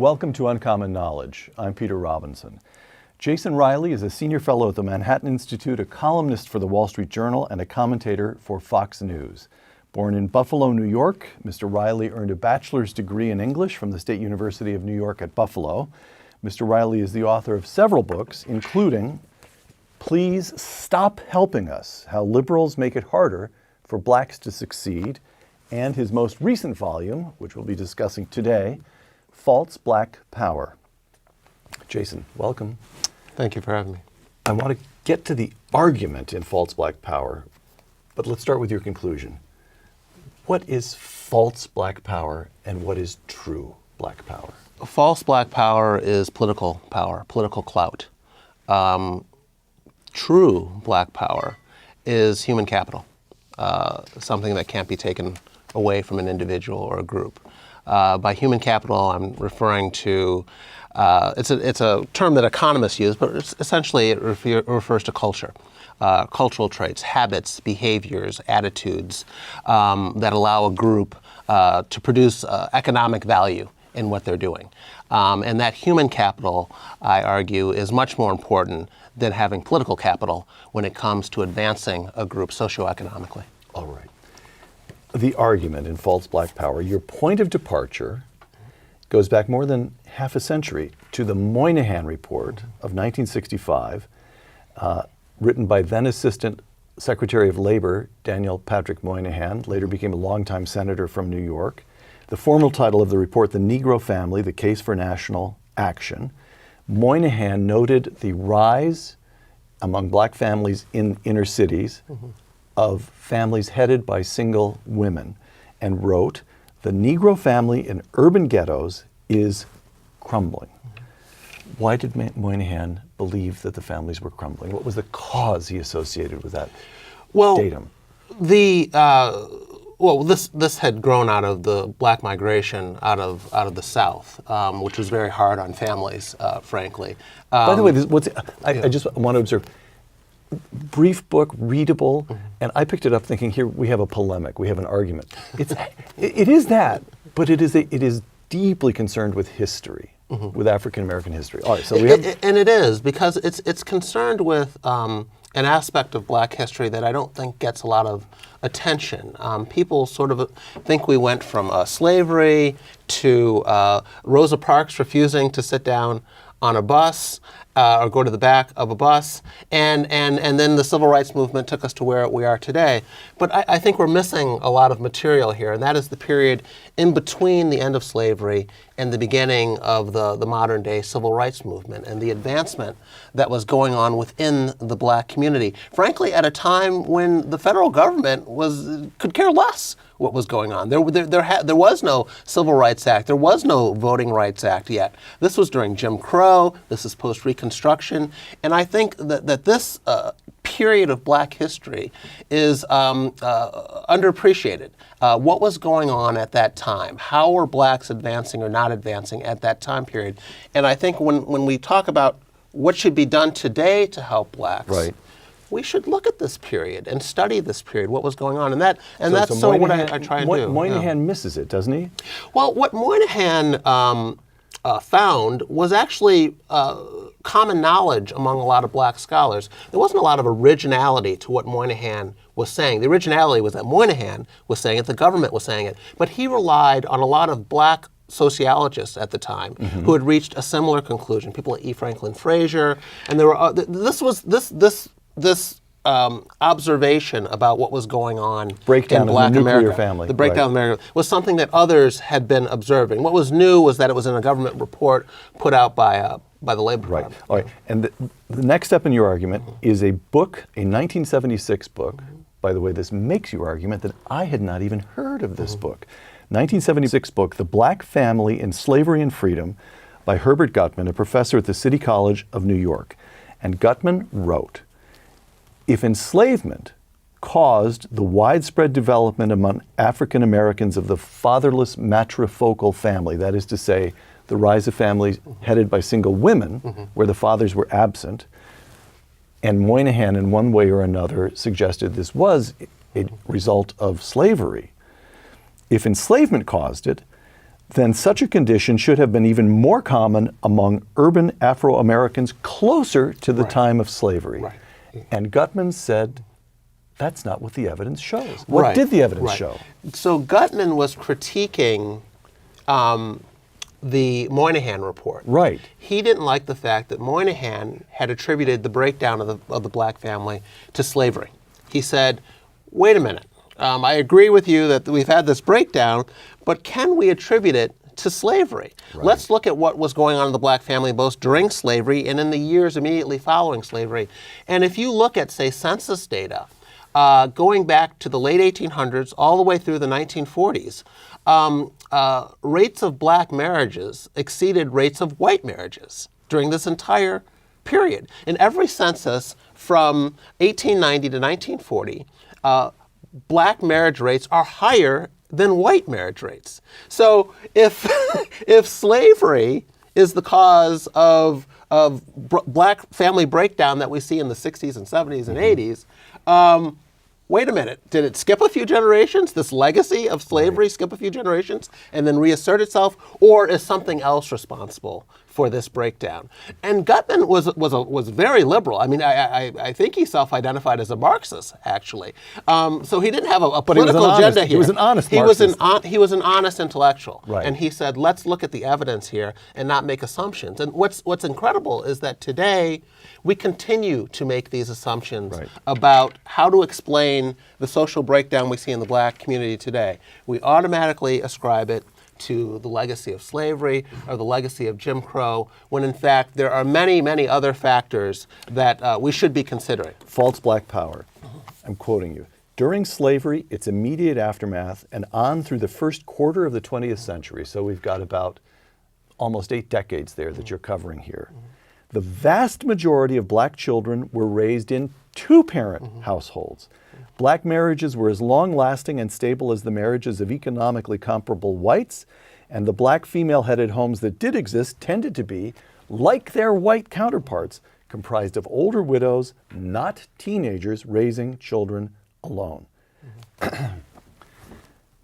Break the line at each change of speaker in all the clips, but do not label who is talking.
Welcome to Uncommon Knowledge. I'm Peter Robinson. Jason Riley is a senior fellow at the Manhattan Institute, a columnist for the Wall Street Journal, and a commentator for Fox News. Born in Buffalo, New York, Mr. Riley earned a bachelor's degree in English from the State University of New York at Buffalo. Mr. Riley is the author of several books, including Please Stop Helping Us: How Liberals Make It Harder for Blacks to Succeed, and his most recent volume, which we'll be discussing today, False Black Power. Jason, welcome.
Thank you for having me.
I want to get to the argument in False Black Power, but let's start with your conclusion. What is false black power and what is true black power?
False black power is political power, political clout. True black power is human capital, something that can't be taken away from an individual or a group. By human capital, I'm referring to, it's a term that economists use, but essentially it refers to culture, cultural traits, habits, behaviors, attitudes that allow a group to produce economic value in what they're doing. And that human capital, I argue, is much more important than having political capital when it comes to advancing a group socioeconomically.
All right. The argument in False Black Power, your point of departure goes back more than half a century to the Moynihan Report of 1965, written by then Assistant Secretary of Labor Daniel Patrick Moynihan, later became a longtime senator from New York. The formal title of the report, The Negro Family, The Case for National Action. Moynihan noted the rise among black families in inner cities of families headed by single women, and wrote, the Negro family in urban ghettos is crumbling. Why did Moynihan believe that the families were crumbling? What was the cause he associated with that datum?
This had grown out of the black migration out of the South, which was very hard on families, frankly.
By the way, I just want to observe. Brief book, readable, and I picked it up thinking, here we have a polemic, we have an argument. It is that, but it is deeply concerned with history, with African American history. All right, so
and it is, because it's concerned with an aspect of black history that I don't think gets a lot of attention. People sort of think we went from slavery to Rosa Parks refusing to sit down on a bus or go to the back of a bus, and then the civil rights movement took us to where we are today. But I think we're missing a lot of material here, and that is the period in between the end of slavery and the beginning of the modern day civil rights movement and the advancement that was going on within the black community. Frankly, at a time when the federal government could care less what was going on. There was no Civil Rights Act. There was no Voting Rights Act yet. This was during Jim Crow. This is post-Reconstruction. And I think that this period of black history is underappreciated. What was going on at that time? How were blacks advancing or not advancing at that time period? And I think when we talk about what should be done today to help blacks,
right,
we should look at this period and study this period, what was going on. And that's what I try and do.
Moynihan misses it, doesn't he?
Well, what Moynihan found was actually common knowledge among a lot of black scholars. There wasn't a lot of originality to what Moynihan was saying. The originality was that Moynihan was saying it, the government was saying it, but he relied on a lot of black sociologists at the time who had reached a similar conclusion. People like E. Franklin Frazier, and there were this observation about what was going on in Black America,
family.
The breakdown of America, was something that others had been observing. What was new was that it was in a government report put out by the Labor Department.
All right. And the next step in your argument is a book, a 1976 book. By the way, this makes your argument that I had not even heard of this book. 1976 book, The Black Family in Slavery and Freedom, by Herbert Gutman, a professor at the City College of New York. And Gutman wrote, if enslavement caused the widespread development among African Americans of the fatherless matrifocal family, that is to say, the rise of families headed by single women, where the fathers were absent, and Moynihan in one way or another suggested this was a result of slavery. If enslavement caused it, then such a condition should have been even more common among urban Afro-Americans closer to the time of slavery.
Right.
And Gutman said, that's not what the evidence shows. What did the evidence show?
So Gutman was critiquing the Moynihan report.
Right.
He didn't like the fact that Moynihan had attributed the breakdown of the black family to slavery. He said, wait a minute, I agree with you that we've had this breakdown, but can we attribute it to slavery?
Right.
Let's look at what was going on in the black family both during slavery and in the years immediately following slavery. And if you look at, say, census data, going back to the late 1800s all the way through the 1940s, rates of black marriages exceeded rates of white marriages during this entire period. In every census from 1890 to 1940, black marriage rates are higher than white marriage rates. So if if slavery is the cause of black family breakdown that we see in the 60s and 70s and 80s, wait a minute, did it skip a few generations, this legacy of slavery skip a few generations and then reassert itself, or is something else responsible for this breakdown? And Gutman was very liberal. I mean, I think he self-identified as a Marxist, actually. So he didn't have a political agenda here.
He was an honest Marxist.
He was an honest intellectual.
Right.
And he said, let's look at the evidence here and not make assumptions. And what's incredible is that today we continue to make these assumptions about how to explain the social breakdown we see in the black community today. We automatically ascribe it to the legacy of slavery or the legacy of Jim Crow, when in fact there are many, many other factors that we should be considering.
False black power. I'm quoting you. During slavery, its immediate aftermath, and on through the first quarter of the 20th century, so we've got about almost 8 decades there that you're covering here, the vast majority of black children were raised in two-parent households. Black marriages were as long-lasting and stable as the marriages of economically comparable whites, and the black female-headed homes that did exist tended to be, like their white counterparts, comprised of older widows, not teenagers raising children alone.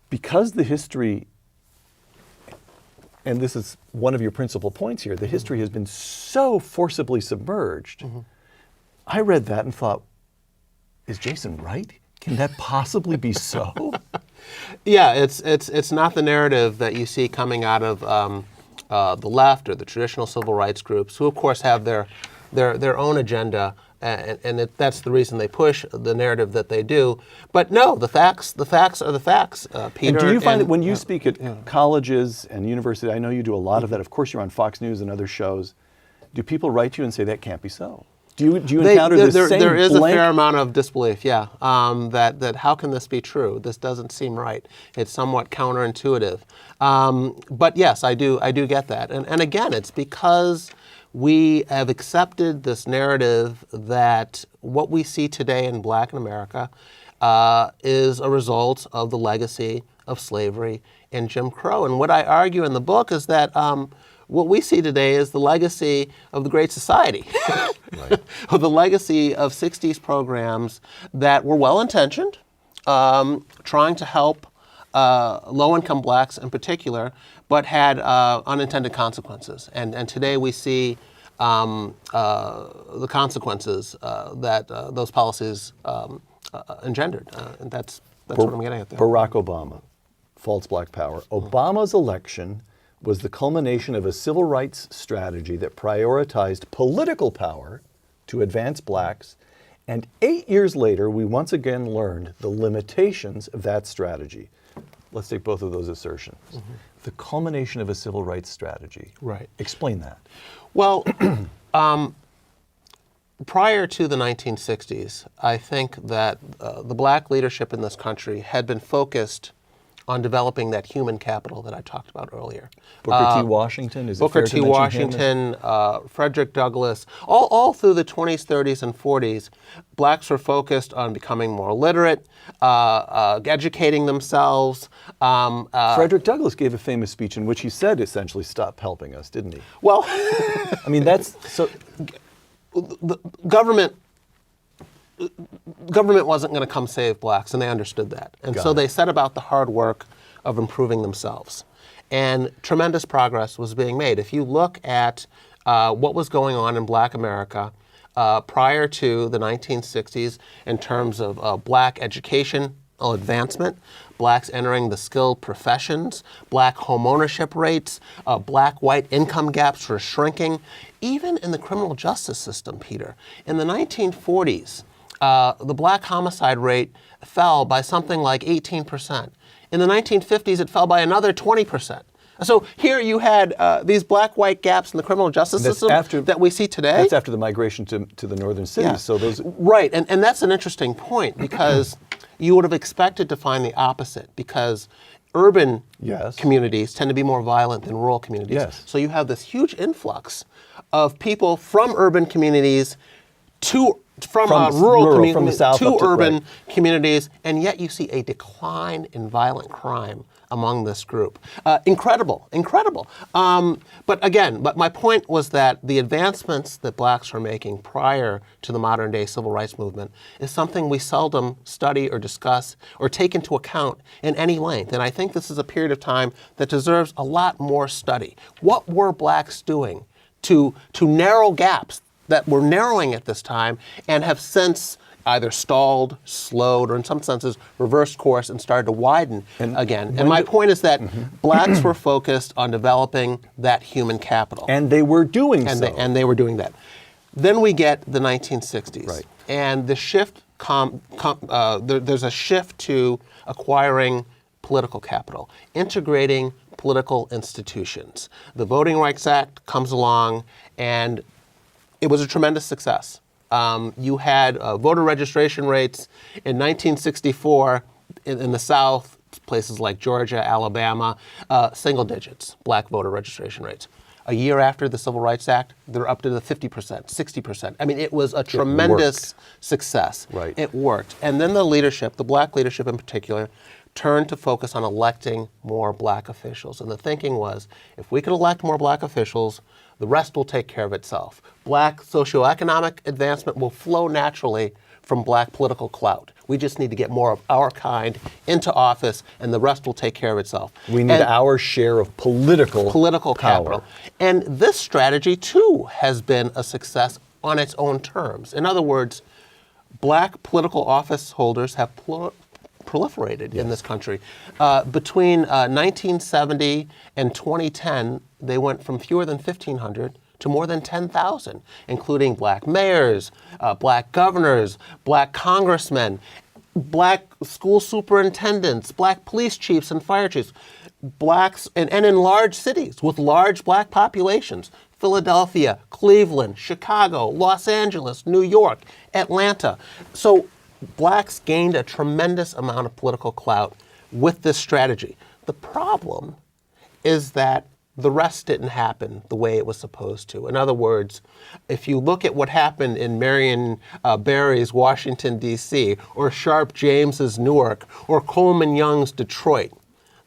Because the history, and this is one of your principal points here, the history has been so forcibly submerged. I read that and thought, is Jason right? Can that possibly be so?
Yeah, it's not the narrative that you see coming out of the left or the traditional civil rights groups, who of course have their own agenda, and that's the reason they push the narrative that they do. But no, the facts are the facts, Peter.
And do you find that when you speak at colleges and universities, I know you do a lot of that. Of course, you're on Fox News and other shows. Do people write to you and say that can't be so? Do you encounter the same
There is
blank?
a fair amount of disbelief, yeah. That how can this be true? This doesn't seem right. It's somewhat counterintuitive. But yes, I do get that. And again, it's because we have accepted this narrative that what we see today in Black America is a result of the legacy of slavery and Jim Crow. And what I argue in the book is that what we see today is the legacy of the Great Society, of the legacy of 60s programs that were well-intentioned, trying to help low-income blacks in particular, but had unintended consequences. And today we see the consequences that those policies engendered. And that's what I'm getting at there.
Barack Obama, false black power. Obama's election was the culmination of a civil rights strategy that prioritized political power to advance blacks. And 8 years later, we once again learned the limitations of that strategy. Let's take both of those assertions. The culmination of a civil rights strategy.
Right.
Explain that.
Well, prior to the 1960s, I think that the black leadership in this country had been focused on developing that human capital that I talked about earlier.
Booker T. Washington, is it
Booker
fair
T.
to mention
Washington, Frederick Douglass, all through the 20s, 30s, and 40s, blacks were focused on becoming more literate, educating themselves.
Frederick Douglass gave a famous speech in which he said, essentially, stop helping us, didn't he?
Well,
I mean, that's so.
The government wasn't going to come save blacks, and they understood that. And so they set about the hard work of improving themselves. and tremendous progress was being made. If you look at what was going on in Black America prior to the 1960s in terms of Black education advancement, Blacks entering the skilled professions, Black home ownership rates, Black-white income gaps were shrinking. Even in the criminal justice system, Peter, in the 1940s, the Black homicide rate fell by something like 18%. In the 1950s, it fell by another 20%. So here you had these Black-white gaps in the criminal justice system that we see today.
That's after the migration to the northern cities.
Yeah.
So those
Right, and that's an interesting point because you would have expected to find the opposite because urban communities tend to be more violent than rural communities.
Yes.
So you have this huge influx of people from urban communities from rural communities
from the south
to urban
right.
communities, and yet you see a decline in violent crime among this group. Incredible. But my point was that the advancements that Blacks were making prior to the modern day civil rights movement is something we seldom study or discuss or take into account in any length. And I think this is a period of time that deserves a lot more study. What were Blacks doing to narrow gaps that were narrowing at this time and have since either stalled, slowed, or in some senses reversed course and started to widen again. And my point is that Blacks were focused on developing that human capital.
And they were doing so.
And they were doing that. Then we get the 1960s.
Right.
And the shift, there's a shift to acquiring political capital, integrating political institutions. The Voting Rights Act comes along, and it was a tremendous success. You had voter registration rates in 1964 in the South, places like Georgia, Alabama, single digits, Black voter registration rates. A year after the Civil Rights Act, they're up to the 50%, 60%. I mean, it was a tremendous success.
Right.
It worked. And then the leadership, the Black leadership in particular, turned to focus on electing more Black officials. And the thinking was, if we could elect more Black officials, the rest will take care of itself. Black socioeconomic advancement will flow naturally from Black political clout. We just need to get more of our kind into office, and the rest will take care of itself.
We need our share of political
capital. And this strategy, too, has been a success on its own terms. In other words, Black political office holders have proliferated in this country. Between 1970 and 2010, they went from fewer than 1,500 to more than 10,000, including Black mayors, Black governors, Black congressmen, Black school superintendents, Black police chiefs and fire chiefs, Blacks, and in large cities with large Black populations, Philadelphia, Cleveland, Chicago, Los Angeles, New York, Atlanta. So Blacks gained a tremendous amount of political clout with this strategy. The problem is that the rest didn't happen the way it was supposed to. In other words, if you look at what happened in Marion Barry's Washington, D.C., or Sharp James's Newark, or Coleman Young's Detroit,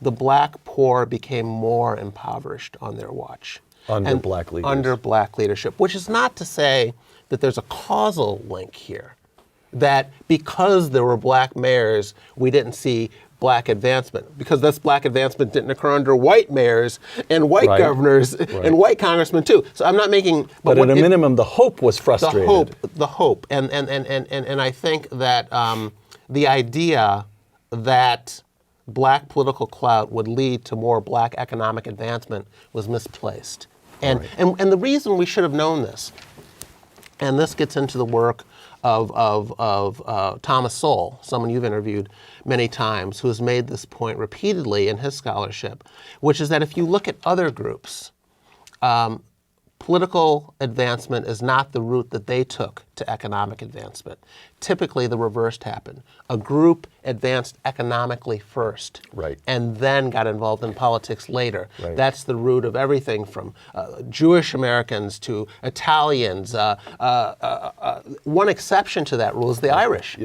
the Black poor became more impoverished on their watch.
Under Black leaders.
Under Black leadership, which is not to say that there's a causal link here, that because there were Black mayors, we didn't see Black advancement, because this Black advancement didn't occur under white mayors and white governors and white congressmen too. So I'm not making,
but at a minimum, the hope was frustrated.
The hope, and I think that the idea that Black political clout would lead to more Black economic advancement was misplaced, and the reason we should have known this, and this gets into the work of Thomas Sowell, someone you've interviewed many times, who has made this point repeatedly in his scholarship, which is that if you look at other groups, political advancement is not the route that they took to economic advancement. Typically, the reverse happened. A group advanced economically first, and then got involved in politics later. That's the root of everything from Jewish Americans to Italians. One exception to that rule is the Irish,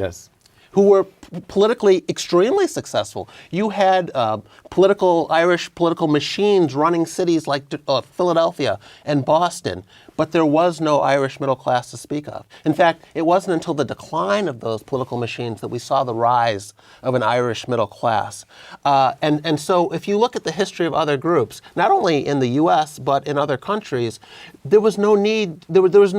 who were politically extremely successful. You had Irish political machines running cities like Philadelphia and Boston, but there was no Irish middle class to speak of. In fact, it wasn't until the decline of those political machines that we saw the rise of an Irish middle class. And so if you look at the history of other groups, not only in the U.S., but in other countries, there was no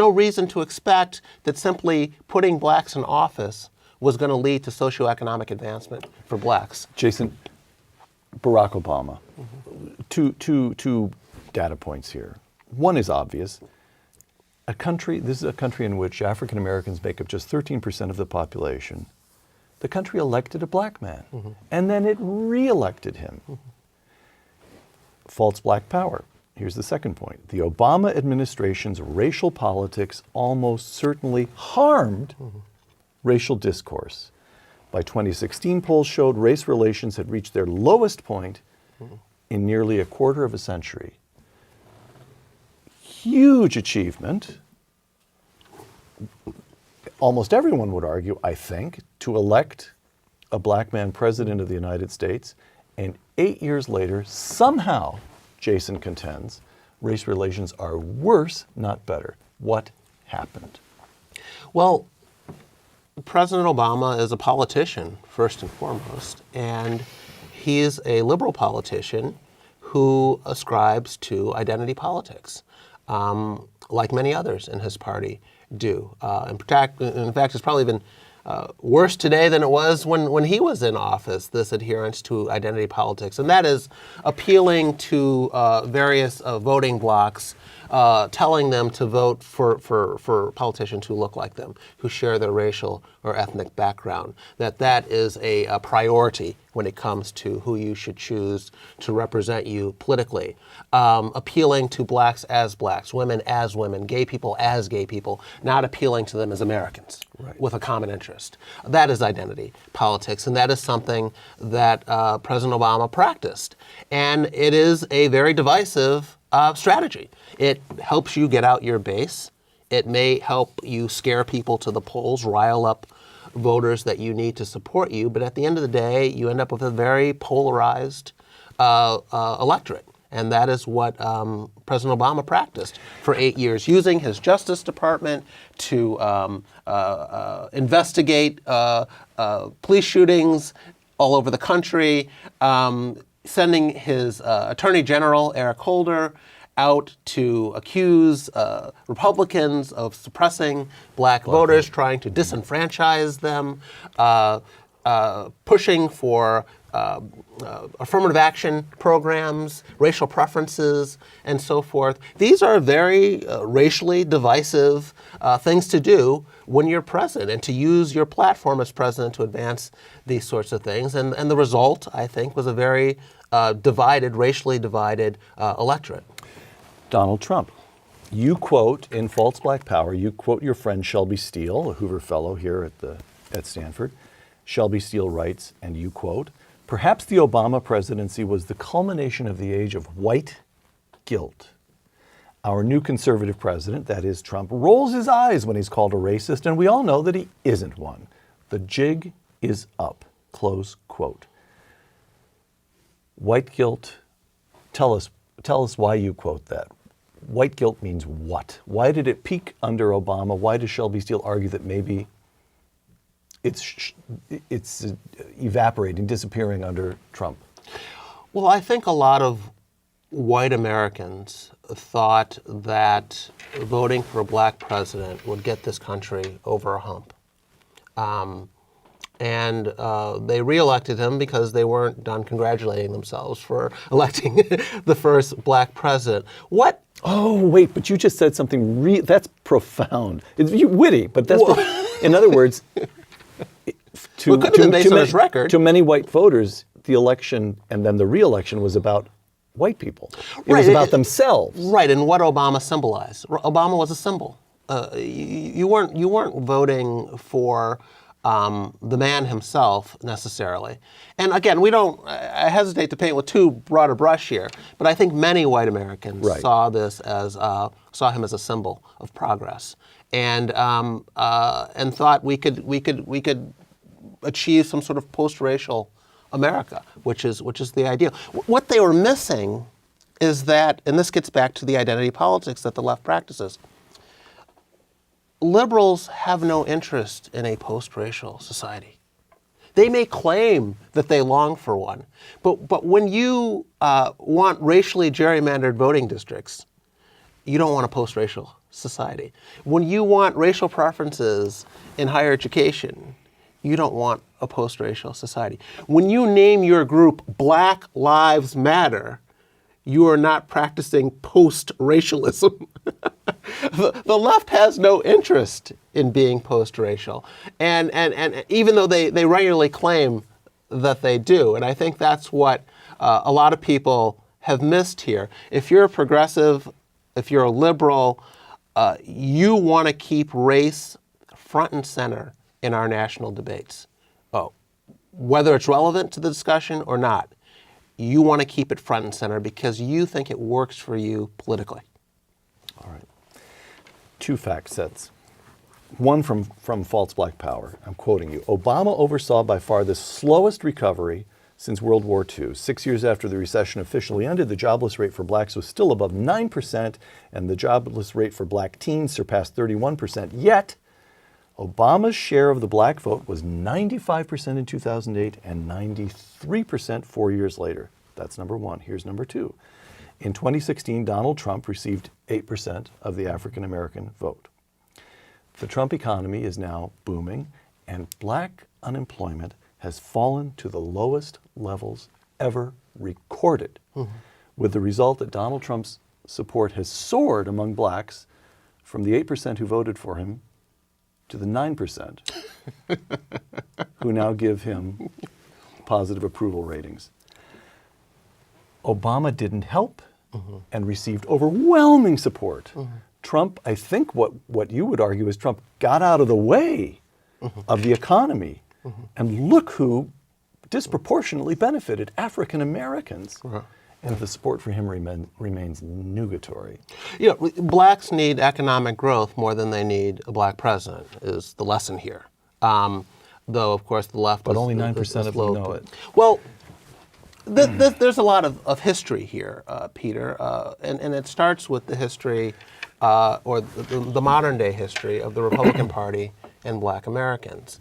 reason to expect that simply putting blacks in office was going to lead to socioeconomic advancement for blacks.
Jason, Barack Obama, two data points here. One is obvious. This is a country in which African Americans make up just 13% of the population. The country elected a black man, and then it re-elected him. False black power. Here's the second point. The Obama administration's racial politics almost certainly harmed racial discourse. By 2016, polls showed race relations had reached their lowest point in nearly a quarter of a century. Huge achievement. Almost everyone would argue, I think, to elect a black man president of the United States, and 8 years later, somehow, Jason contends, race relations are worse, not better. What happened?
Well, President Obama is a politician, first and foremost, and he is a liberal politician who ascribes to identity politics, like many others in his party do. In fact, it's probably been worse today than it was when he was in office, this adherence to identity politics. And that is appealing to various voting blocs, telling them to vote for politicians who look like them, who share their racial or ethnic background, that is a priority when it comes to who you should choose to represent you politically. Appealing to blacks as blacks, women as women, gay people as gay people, not appealing to them as Americans with a common interest. That is identity politics, and that is something that President Obama practiced. And it is a very divisive strategy. It helps you get out your base. It may help you scare people to the polls, rile up voters that you need to support you, but at the end of the day, you end up with a very polarized electorate. And that is what President Obama practiced for 8 years, using his Justice Department to investigate police shootings all over the country, sending his Attorney General, Eric Holder, out to accuse Republicans of suppressing black voters, trying to disenfranchise them, pushing for affirmative action programs, racial preferences, and so forth. These are very racially divisive things to do when you're president, and to use your platform as president to advance these sorts of things. And the result, I think, was a very racially divided electorate.
Donald Trump. You quote in False Black Power, you quote your friend Shelby Steele, a Hoover Fellow here at Stanford. Shelby Steele writes, and you quote, "Perhaps the Obama presidency was the culmination of the age of white guilt. Our new conservative president, that is Trump, rolls his eyes when he's called a racist, and we all know that he isn't one. The jig is up." Close quote. White guilt, tell us why you quote that. White guilt means what? Why did it peak under Obama? Why does Shelby Steele argue that maybe it's evaporating, disappearing under Trump?
Well, I think a lot of white Americans thought that voting for a black president would get this country over a hump. And they reelected him because they weren't done congratulating themselves for electing the first black president. What?
Oh, wait, but you just said something that's profound. It's witty, but that's in other words, to many white voters, the election and then the re-election was about white people. It was about themselves.
Right, and what Obama symbolized. Obama was a symbol. You weren't voting for the man himself necessarily. And again, I hesitate to paint with too broad a brush here, but I think many white Americans saw him as a symbol of progress, and thought we could achieve some sort of post-racial America, which is the ideal. What they were missing is that, and this gets back to the identity politics that the left practices, liberals have no interest in a post-racial society. They may claim that they long for one, but when you want racially gerrymandered voting districts, you don't want a post-racial society. When you want racial preferences in higher education, you don't want a post-racial society. When you name your group Black Lives Matter, you are not practicing post-racialism. The left has no interest in being post-racial, and even though they regularly claim that they do, and I think that's what a lot of people have missed here. If you're a progressive, if you're a liberal, you want to keep race front and center in our national debates. Whether it's relevant to the discussion or not, you want to keep it front and center because you think it works for you politically.
All right. 2 fact sets. One from False Black Power. I'm quoting you. Obama oversaw by far the slowest recovery since World War II. 6 years after the recession officially ended, the jobless rate for blacks was still above 9%, and the jobless rate for black teens surpassed 31%. Yet, Obama's share of the black vote was 95% in 2008 and 93% 4 years later. That's number one. Here's number 2. In 2016, Donald Trump received 8% of the African American vote. The Trump economy is now booming, and black unemployment has fallen to the lowest levels ever recorded, with the result that Donald Trump's support has soared among blacks from the 8% who voted for him to the 9% who now give him positive approval ratings. Obama didn't help and received overwhelming support. Trump, I think what you would argue is Trump got out of the way of the economy. And look who disproportionately benefited, African Americans. And the support for him remains nugatory.
You know, blacks need economic growth more than they need a black president, is the lesson here. Though, of course, the left
But only 9% of them know it.
Well, there's a lot of history here, Peter, and it starts with the history, or the modern day history of the Republican Party and black Americans.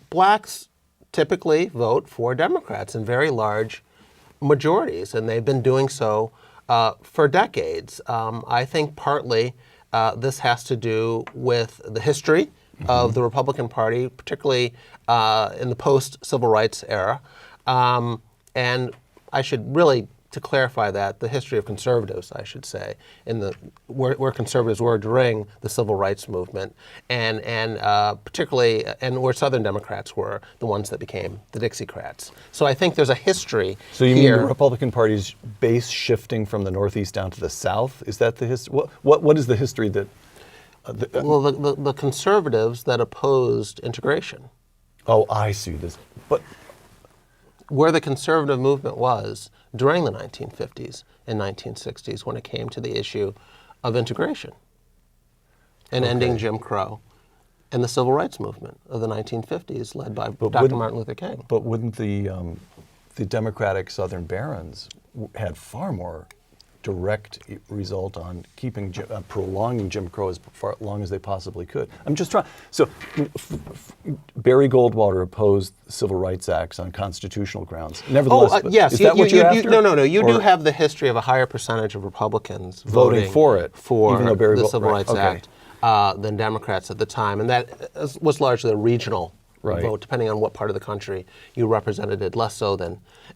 Blacks typically vote for Democrats in very large majorities, and they've been doing so for decades. I think partly this has to do with the history of the Republican Party, particularly in the post-civil rights era. And I should really, to clarify that, the history of conservatives, I should say, where conservatives were during the civil rights movement, and particularly, and where Southern Democrats were the ones that became the Dixiecrats. So I think there's a history.
So you
here.
mean the Republican Party's base shifting from the Northeast down to the South? Is that the history? What is the history that?
Well, the conservatives that opposed integration.
Oh, I see this, but.
Where the conservative movement was during the 1950s and 1960s when it came to the issue of integration and ending Jim Crow and the civil rights movement of the 1950s led by Dr. Martin Luther King.
But wouldn't the Democratic Southern barons had far more direct result on keeping, prolonging Jim Crow as far long as they possibly could? I'm just trying. So Barry Goldwater opposed Civil Rights Acts on constitutional grounds. Nevertheless,
yes.
Is that what you're after?
No. You do have the history of a higher percentage of Republicans
voting for it,
for
even though Barry
the Civil Rights Act than Democrats at the time, and that was largely a regional vote, depending on what part of the country you represented, less so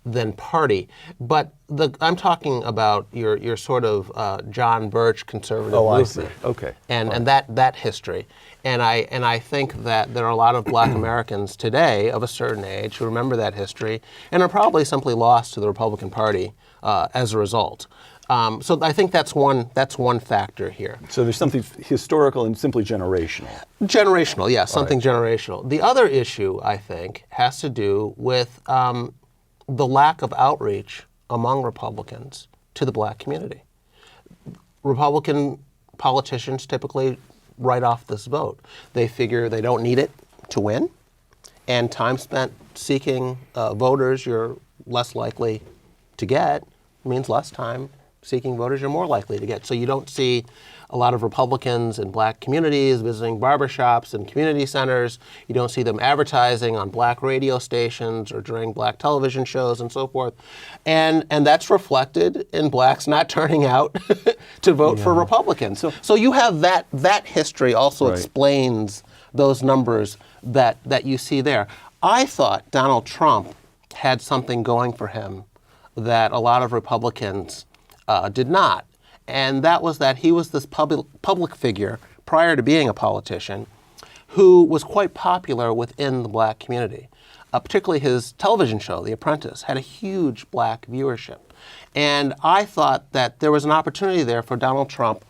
than party. But I'm talking about your sort of John Birch conservative movement.
I see. Okay.
And that history. And I think that there are a lot of black Americans today of a certain age who remember that history and are probably simply lost to the Republican Party as a result. So I think that's one factor here.
So there's something historical and simply generational.
Generational, yeah, something generational. The other issue, I think, has to do with the lack of outreach among Republicans to the black community. Republican politicians typically write off this vote. They figure they don't need it to win, and time spent seeking voters you're less likely to get means less time seeking voters you're more likely to get. So you don't see a lot of Republicans in black communities visiting barbershops and community centers. You don't see them advertising on black radio stations or during black television shows and so forth. And that's reflected in blacks not turning out to vote for Republicans. So you have that history also explains those numbers that you see there. I thought Donald Trump had something going for him that a lot of Republicans did not. And that was that he was this public figure prior to being a politician who was quite popular within the black community. Particularly his television show, The Apprentice, had a huge black viewership. And I thought that there was an opportunity there for Donald Trump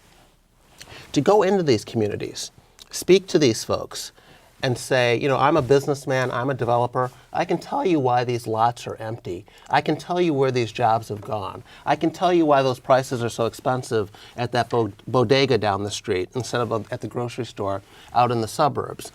to go into these communities, speak to these folks, and say, you know, I'm a businessman, I'm a developer. I can tell you why these lots are empty. I can tell you where these jobs have gone. I can tell you why those prices are so expensive at that bodega down the street instead of at the grocery store out in the suburbs.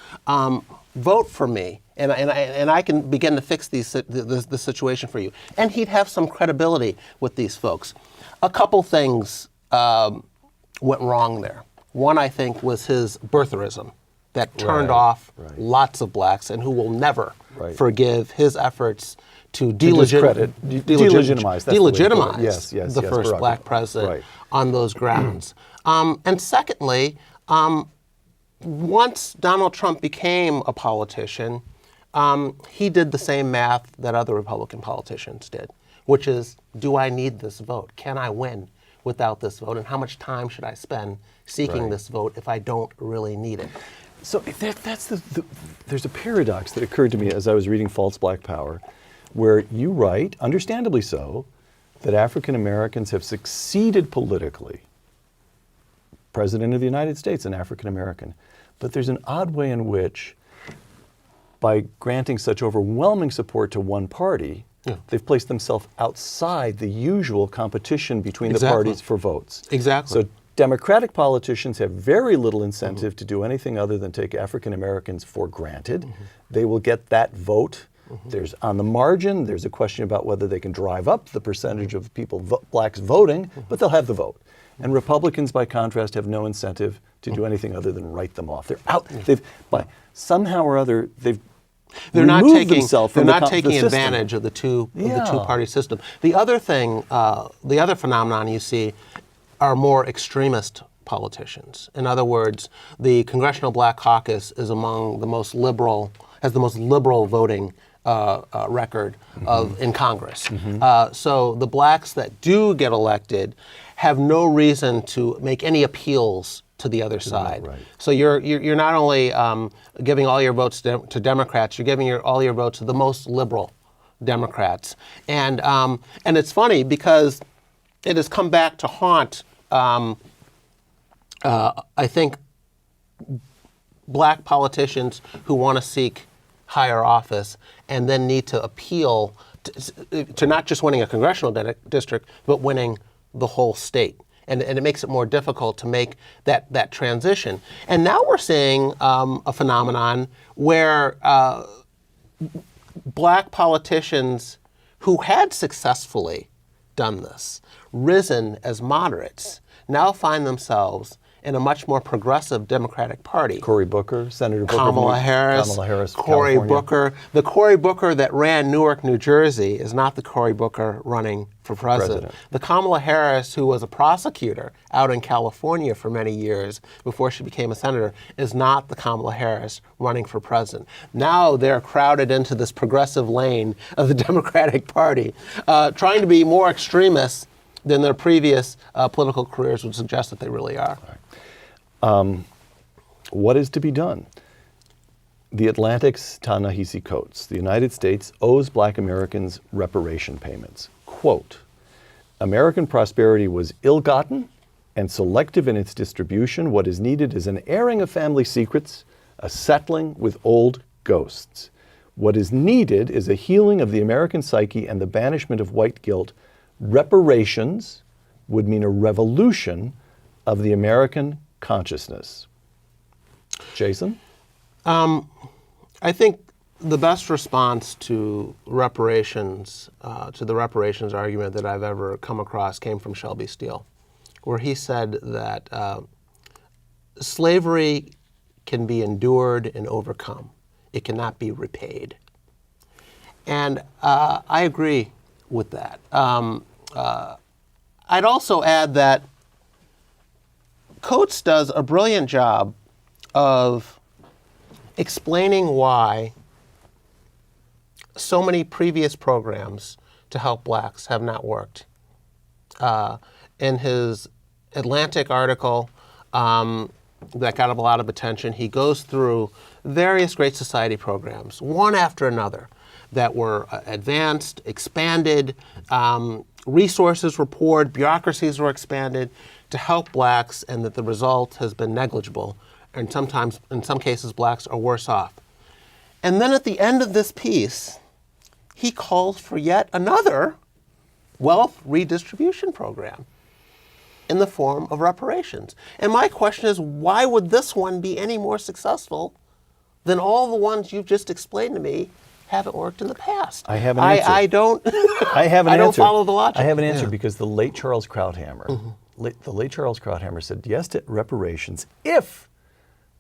Vote for me, and I can begin to fix the situation for you. And he'd have some credibility with these folks. A couple things went wrong there. One, I think, was his birtherism that turned off lots of blacks and who will never forgive his efforts to delegitimize the first black president on those grounds. And secondly, once Donald Trump became a politician, he did the same math that other Republican politicians did, which is, do I need this vote? Can I win without this vote? And how much time should I spend seeking this vote if I don't really need it?
So there's a paradox that occurred to me as I was reading False Black Power, where you write, understandably so, that African Americans have succeeded politically. President of the United States, an African American. But there's an odd way in which, by granting such overwhelming support to one party, they've placed themselves outside the usual competition between the parties for votes. So Democratic politicians have very little incentive to do anything other than take African Americans for granted. They will get that vote. There's on the margin, there's a question about whether they can drive up the percentage of people, blacks voting, but they'll have the vote. And Republicans, by contrast, have no incentive to do anything other than write them off. They're out. By somehow or other, they're not
taking advantage of the two-party system. The other thing, the other phenomenon you see are more extremist politicians. In other words, the Congressional Black Caucus is among the most liberal, has the most liberal voting record in Congress. So the blacks that do get elected have no reason to make any appeals to the other side. So you're not only giving all your votes to Democrats, you're giving all your votes to the most liberal Democrats. And it's funny because it has come back to haunt, I think, black politicians who want to seek higher office and then need to appeal to not just winning a congressional district, but winning the whole state. And it makes it more difficult to make that transition. And now we're seeing a phenomenon where black politicians who had successfully done this, risen as moderates, now find themselves in a much more progressive Democratic Party.
Cory Booker, Senator Booker.
Kamala Harris, Cory Booker. The Cory Booker that ran Newark, New Jersey is not the Cory Booker running for president. The Kamala Harris, who was a prosecutor out in California for many years before she became a senator, is not the Kamala Harris running for president. Now they're crowded into this progressive lane of the Democratic Party, trying to be more extremists than their previous political careers would suggest that they really are.
What is to be done? The Atlantic's Ta-Nehisi Coates, the United States owes black Americans reparation payments. Quote, American prosperity was ill-gotten and selective in its distribution. What is needed is an airing of family secrets, a settling with old ghosts. What is needed is a healing of the American psyche and the banishment of white guilt. Reparations would mean a revolution of the American consciousness. Jason?
I think the best response to reparations, to the reparations argument that I've ever come across came from Shelby Steele, where he said that slavery can be endured and overcome. It cannot be repaid. And I agree with that. I'd also add that Coates does a brilliant job of explaining why so many previous programs to help blacks have not worked. In his Atlantic article that got a lot of attention, he goes through various Great Society programs, one after another, that were advanced, expanded, resources were poured, bureaucracies were expanded to help blacks, and that the result has been negligible. And sometimes, in some cases, blacks are worse off. And then at the end of this piece, he calls for yet another wealth redistribution program in the form of reparations. And my question is, why would this one be any more successful than all the ones you've just explained to me haven't worked in the past?
I have an answer.
I don't.
I have an
I don't
answer.
follow the logic.
I have an answer because the late Charles Krauthammer, the late Charles Krauthammer said yes to reparations if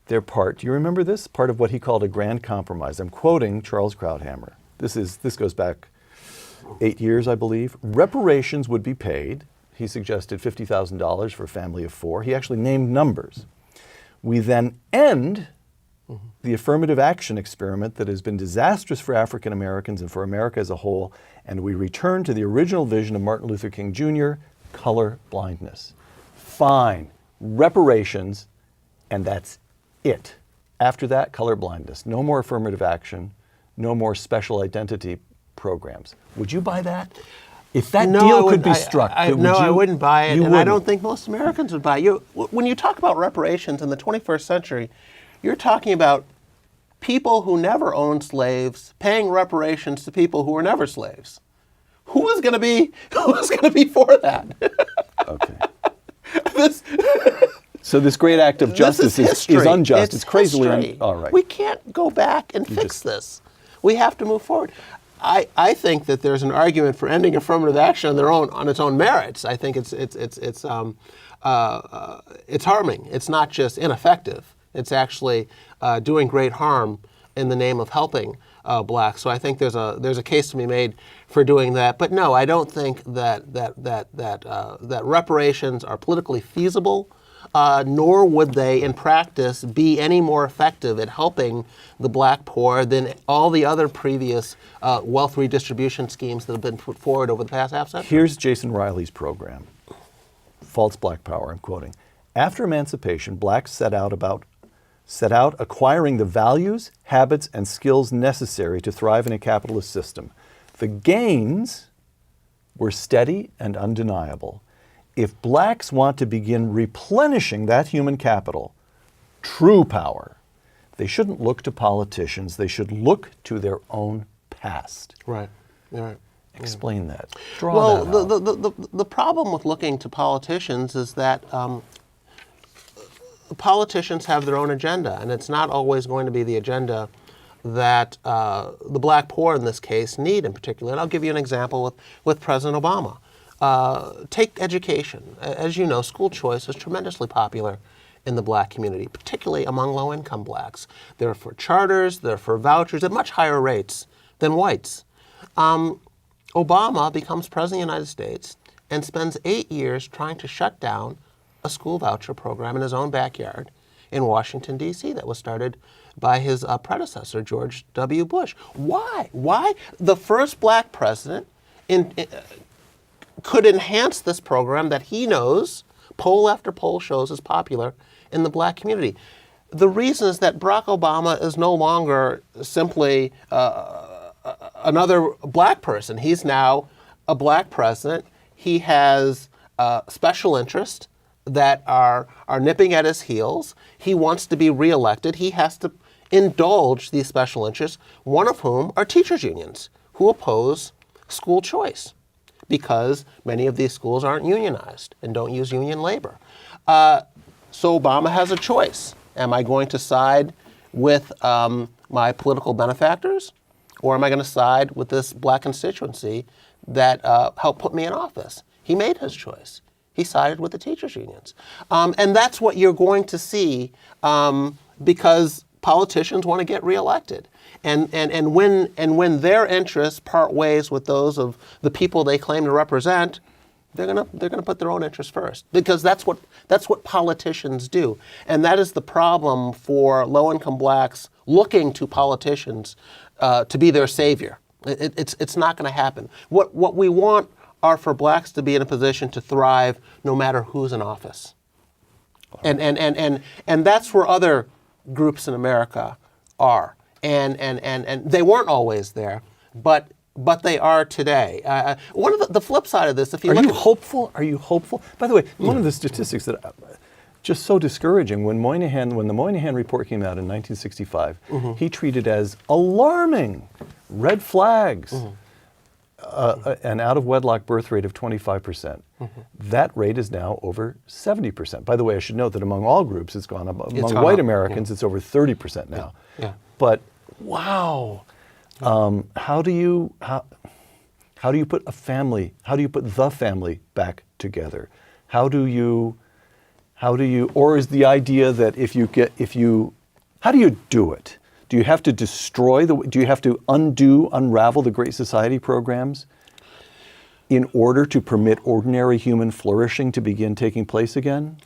they're part. Do you remember this? Part of what he called a grand compromise. I'm quoting Charles Krauthammer. This goes back 8 years, I believe. Reparations would be paid. He suggested $50,000 for a family of 4. He actually named numbers. We then end the affirmative action experiment that has been disastrous for African Americans and for America as a whole, and we return to the original vision of Martin Luther King Jr., color blindness. Fine, reparations, and that's it. After that, color blindness. No more affirmative action, no more special identity programs. Would you buy that? If that deal could be struck,
I wouldn't buy it, and I don't think most Americans would buy it. When you talk about reparations in the 21st century, you're talking about people who never owned slaves paying reparations to people who were never slaves. Who is going to be for that?
Okay. So this great act of justice is unjust. It's crazily all right.
We can't go back and fix this. We have to move forward. I think that there's an argument for ending affirmative action on its own merits. I think it's harming. It's not just ineffective. It's actually doing great harm in the name of helping blacks. So I think there's a case to be made for doing that. But no, I don't think that reparations are politically feasible. Nor would they, in practice, be any more effective at helping the black poor than all the other previous wealth redistribution schemes that have been put forward over the past half century.
Here's Jason Riley's program, False Black Power, I'm quoting. After emancipation, blacks set out acquiring the values, habits, and skills necessary to thrive in a capitalist system. The gains were steady and undeniable. If blacks want to begin replenishing that human capital, true power, they shouldn't look to politicians. They should look to their own past.
Right. Right.
Explain that. Draw that out.
The problem with looking to politicians is that politicians have their own agenda, and it's not always going to be the agenda that the black poor in this case need in particular. And I'll give you an example with President Obama. Take education. As you know, school choice is tremendously popular in the black community, particularly among low-income blacks. They're for charters, they're for vouchers at much higher rates than whites. Obama becomes president of the United States and spends 8 years trying to shut down a school voucher program in his own backyard in Washington, D.C. that was started by his predecessor, George W. Bush. Why? Why? The first black president could enhance this program that he knows, poll after poll shows, is popular in the black community. The reason is that Barack Obama is no longer simply another black person. He's now a black president. He has special interests that are nipping at his heels. He wants to be reelected. He has to indulge these special interests, one of whom are teachers' unions, who oppose school choice, because many of these schools aren't unionized and don't use union labor. So Obama has a choice. Am I going to side with my political benefactors, or am I going to side with this black constituency that helped put me in office? He made his choice. He sided with the teachers' unions. And that's what you're going to see because politicians want to get reelected. And when their interests part ways with those of the people they claim to represent, they're gonna put their own interests first, because that's what politicians do. And that is the problem for low-income blacks looking to politicians to be their savior. It's not going to happen. What we want are for blacks to be in a position to thrive no matter who's in office. And that's where other groups in America are. And they weren't always there, but they are today. One of the flip side of this, if you
Are
look
you
at,
hopeful? Are you hopeful? By the way, one of the statistics that just so discouraging, when the Moynihan report came out in 1965, he treated as alarming, red flags, an out-of-wedlock birth rate of 25%. That rate is now over 70%. By the way, I should note that among all groups, it's gone up. Among white Americans, it's over 30% now.
Yeah.
But wow, how do you put a family? How do you put the family back together? How do you? Or is the idea that how do you do it? Do you have to do you have to unravel the Great Society programs in order to permit ordinary human flourishing to begin taking place again?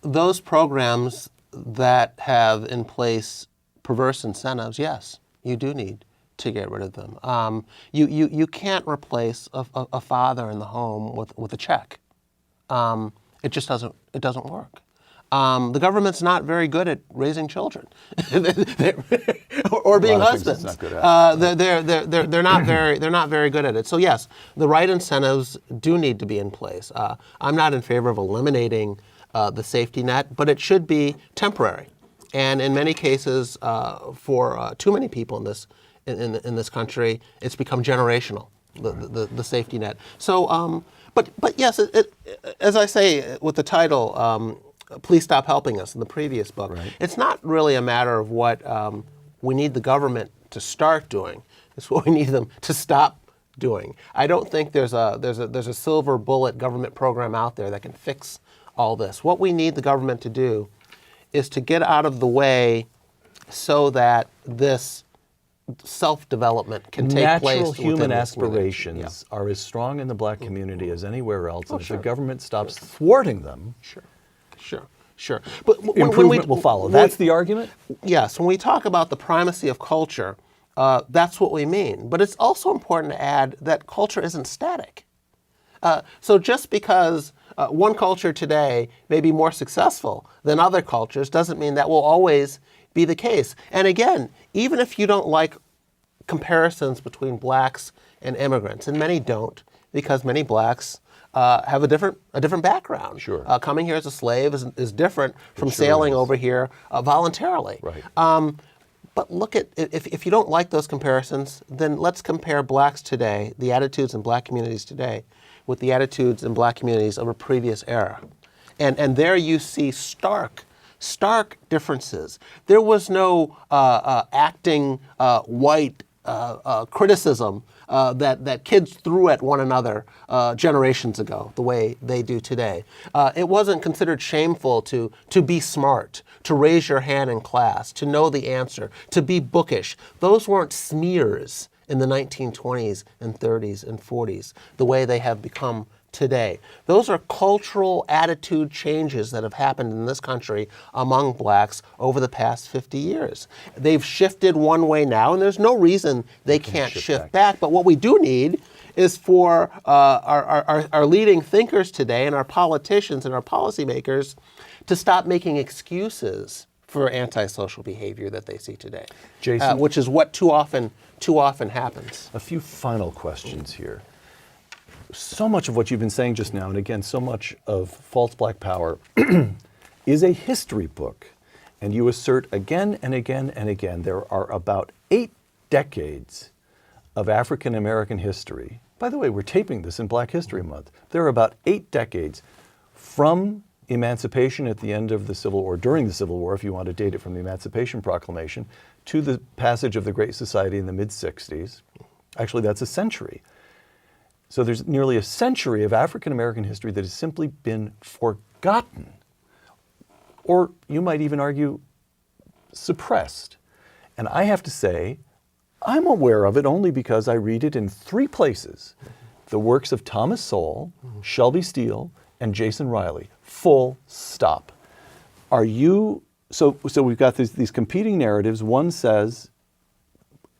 Those programs that have in place perverse incentives, yes, you do need to get rid of them. You can't replace a father in the home with a check. It just doesn't work. The government's not very good at raising children, or being husbands. They're not very good at it. So yes, the right incentives do need to be in place. I'm not in favor of eliminating the safety net, but it should be temporary. And in many cases, for too many people in this country, it's become generational. The safety net. So, but yes, as I say with the title. Please Stop Helping Us in the previous book.
Right.
It's not really a matter of what we need the government to start doing. It's what we need them to stop doing. I don't think there's a silver bullet government program out there that can fix all this. What we need the government to do is to get out of the way so that this self-development can take place.
Natural human
within this
aspirations are as strong in the black community as anywhere else, and if the government stops thwarting them,
Sure. But
improvement will follow. That's the argument?
Yes. When we talk about the primacy of culture, that's what we mean. But it's also important to add that culture isn't static. So just because one culture today may be more successful than other cultures doesn't mean that will always be the case. And again, even if you don't like comparisons between blacks and immigrants, and many don't, because many blacks have a different background.
Sure.
Coming here as a slave is different from sailing over here voluntarily.
Right.
But look at, if you don't like those comparisons, then let's compare blacks today, the attitudes in black communities today, with the attitudes in black communities of a previous era. And there you see stark differences. There was no acting white criticism that kids threw at one another generations ago, the way they do today. It wasn't considered shameful to be smart, to raise your hand in class, to know the answer, to be bookish. Those weren't smears in the 1920s and 30s and 40s, the way they have become today. Those are cultural attitude changes that have happened in this country among blacks over the past 50 years. They've shifted one way now, and there's no reason they can't shift back. But what we do need is for our leading thinkers today and our politicians and our policymakers to stop making excuses for antisocial behavior that they see today,
Jason,
which is what too often happens.
A few final questions here. So much of what you've been saying just now, and again, so much of False Black Power is a history book. And you assert again and again and again, there are about 8 decades of African American history. By the way, we're taping this in Black History Month. There are about 8 decades from emancipation at the end of the Civil War, during the Civil War, if you want to date it from the Emancipation Proclamation, to the passage of the Great Society in the mid-60s. Actually, that's a century. So there's nearly a century of African American history that has simply been forgotten, or you might even argue suppressed. And I have to say, I'm aware of it only because I read it in 3 places: the works of Thomas Sowell, Shelby Steele, and Jason Riley. Full stop. Are you, so we've got these competing narratives. One says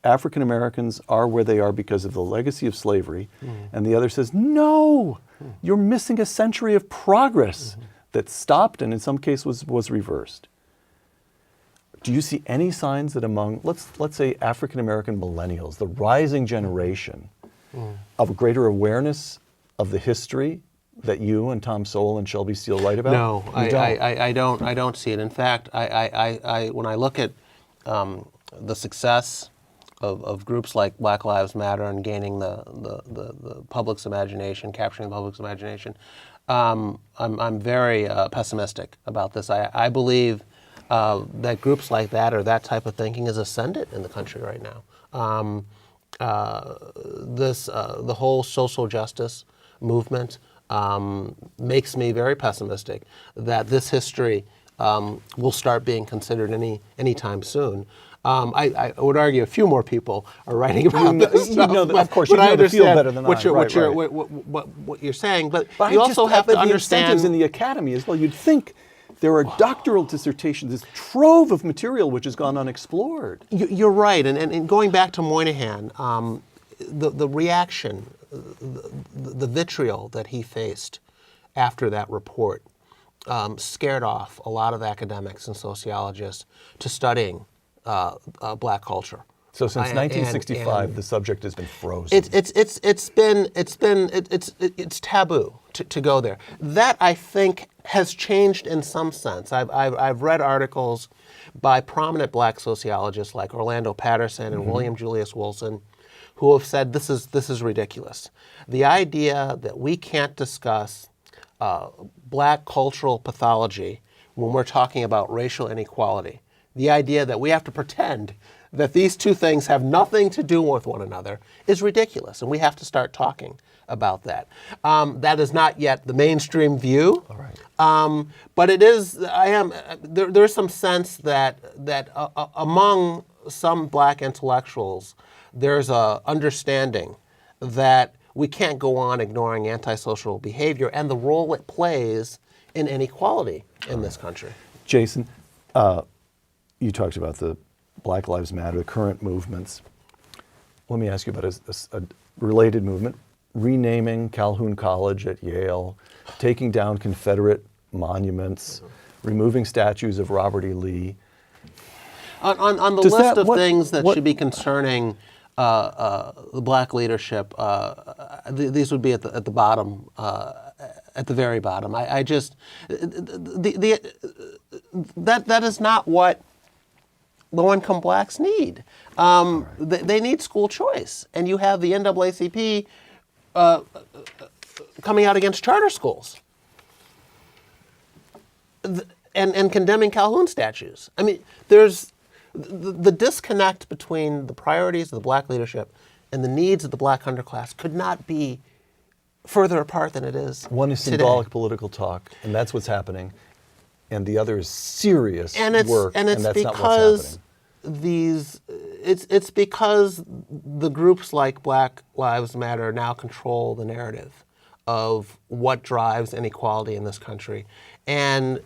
African Americans are where they are because of the legacy of slavery, and the other says, no, you're missing a century of progress that stopped and in some cases was reversed. Do you see any signs that among, let's say, African American millennials, the rising generation, of a greater awareness of the history that you and Tom Sowell and Shelby Steele write about?
No, I don't see it. In fact, when I look at the success of groups like Black Lives Matter and gaining the public's imagination, capturing the public's imagination, I'm very pessimistic about this. I believe that groups like that or that type of thinking is ascendant in the country right now. The whole social justice movement makes me very pessimistic that this history will start being considered anytime soon. I would argue a few more people are writing about this stuff.
Of course, you know the field better than
what you're saying, but you also have to understand
incentives in the academy as well. You'd think there are doctoral dissertations, this trove of material which has gone unexplored.
You're right, and going back to Moynihan, the reaction, the vitriol that he faced after that report scared off a lot of academics and sociologists to studying black culture.
So since 1965, the subject has been frozen.
It's taboo to go there. That, I think, has changed in some sense. I've read articles by prominent black sociologists like Orlando Patterson and William Julius Wilson, who have said this is ridiculous. The idea that we can't discuss black cultural pathology when we're talking about racial inequality, the idea that we have to pretend that these two things have nothing to do with one another is ridiculous, and we have to start talking about that. That is not yet the mainstream view,
all right.
But it is. There's some sense that among some black intellectuals, there's a understanding that we can't go on ignoring antisocial behavior and the role it plays in inequality in this country.
Jason, you talked about the Black Lives Matter, the current movements. Let me ask you about a related movement, renaming Calhoun College at Yale, taking down Confederate monuments, removing statues of Robert E. Lee.
On the list of things that should be concerning the black leadership, these would be at the bottom, at the very bottom. That is not what low-income blacks need. They need school choice, and you have the NAACP coming out against charter schools and condemning Calhoun statues. I mean, there's the disconnect between the priorities of the black leadership and the needs of the black underclass could not be further apart than it is
One is
today.
symbolic political talk, and that's what's happening, and the other is serious work, and that's not what's happening.
It's because the groups like Black Lives Matter now control the narrative of what drives inequality in this country. And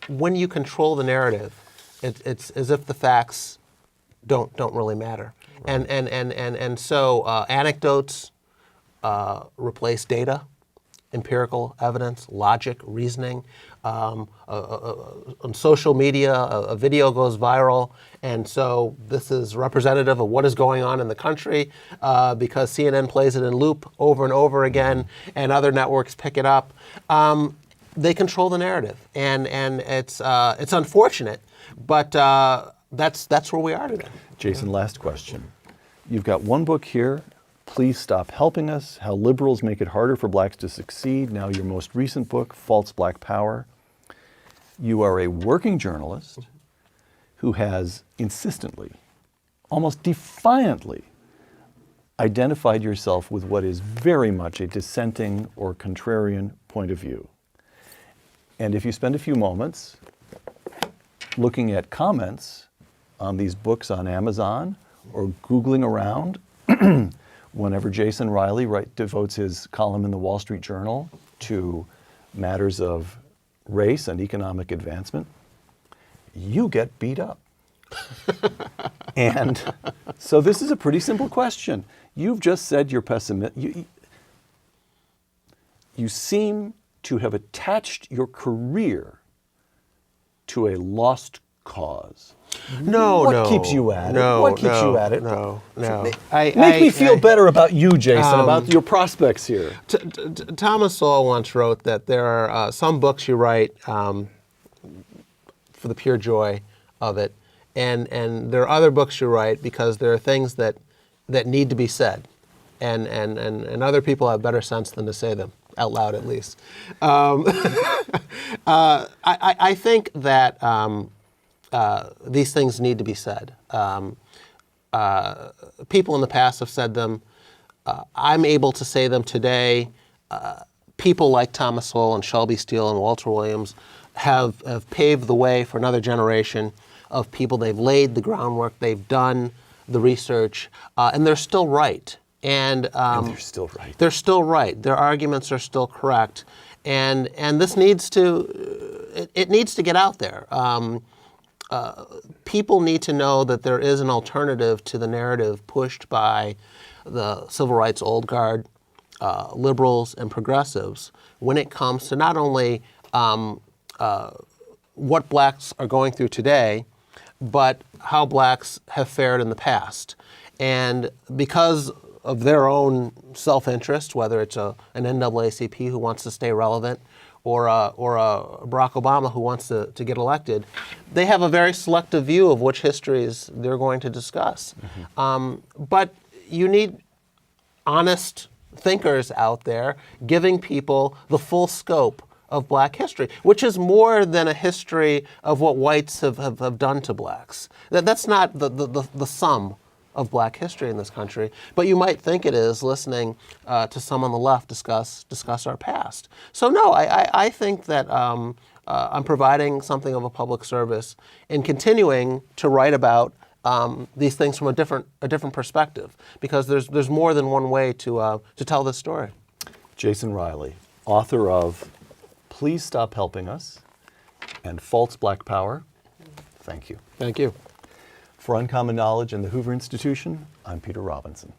when you control the narrative, it's as if the facts don't really matter. Right. And so anecdotes replace data, empirical evidence, logic, reasoning. On social media, a video goes viral, and so this is representative of what is going on in the country because CNN plays it in loop over and over again, and other networks pick it up. They control the narrative, and it's unfortunate, but that's where we are today.
Jason, last question. You've got one book here, Please Stop Helping Us, How Liberals Make It Harder for Blacks to Succeed. Now your most recent book, False Black Power. You are a working journalist who has insistently, almost defiantly, identified yourself with what is very much a dissenting or contrarian point of view. And if you spend a few moments looking at comments on these books on Amazon or Googling around, whenever Jason Riley devotes his column in the Wall Street Journal to matters of race and economic advancement, you get beat up. And so this is a pretty simple question. You've just said you're pessimistic. You seem to have attached your career to a lost cause. What keeps you at it? What keeps you at it?
No.
Make me feel better about you, Jason, about your prospects here.
Thomas Sowell once wrote that there are some books you write for the pure joy of it, and there are other books you write because there are things that need to be said, and other people have better sense than to say them out loud, at least. I think that these things need to be said. People in the past have said them. I'm able to say them today. People like Thomas Sowell and Shelby Steele and Walter Williams have paved the way for another generation of people. They've laid the groundwork. They've done the research, and they're still right. And
they're still right.
They're still right. Their arguments are still correct, and this needs to it needs to get out there. People need to know that there is an alternative to the narrative pushed by the civil rights old guard, liberals, and progressives when it comes to not only what blacks are going through today, but how blacks have fared in the past. And because of their own self-interest, whether it's an NAACP who wants to stay relevant or a Barack Obama who wants to get elected, they have a very selective view of which histories they're going to discuss. But you need honest thinkers out there giving people the full scope of black history, which is more than a history of what whites have done to blacks. That's not the sum of black history in this country, but you might think it is listening to some on the left discuss our past. So no, I think that I'm providing something of a public service in continuing to write about these things from a different perspective, because there's more than one way to tell this story.
Jason Riley, author of Please Stop Helping Us and False Black Power. Thank you.
Thank you.
For Uncommon Knowledge and the Hoover Institution, I'm Peter Robinson.